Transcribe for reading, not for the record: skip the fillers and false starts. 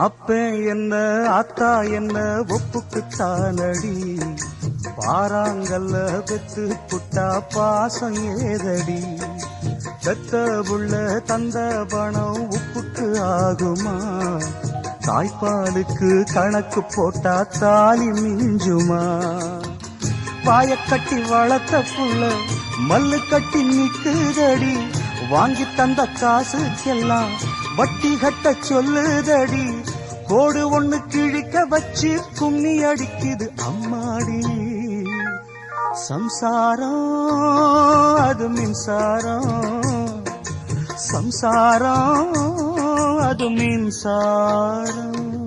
அப்பே என்ன அத்தா என்ன ஒப்புக்குத்தானடி, பாராங்கல்ல பெத்து புட்டா பாசம் ஏதடி, பெத்த புள்ள தந்த பணம் உப்புக்கு ஆகுமா, தாய்ப்பாலுக்கு கணக்கு போட்டா தாலி மிஞ்சுமா, வாயக்கட்டி வளர்த்த புள்ள மல்லு கட்டி நிக்குதடி, வாங்கி தந்த காசுக்கெல்லாம் வட்டி கட்ட சொல்லுதடி, கோடு ஒண்ணு கிழிக்க வச்சு கும்மி அடிக்குது அம்மாடி, சம்சாரம் அது மின்சாரம், சம்சாரம் அது மின்சாரம்.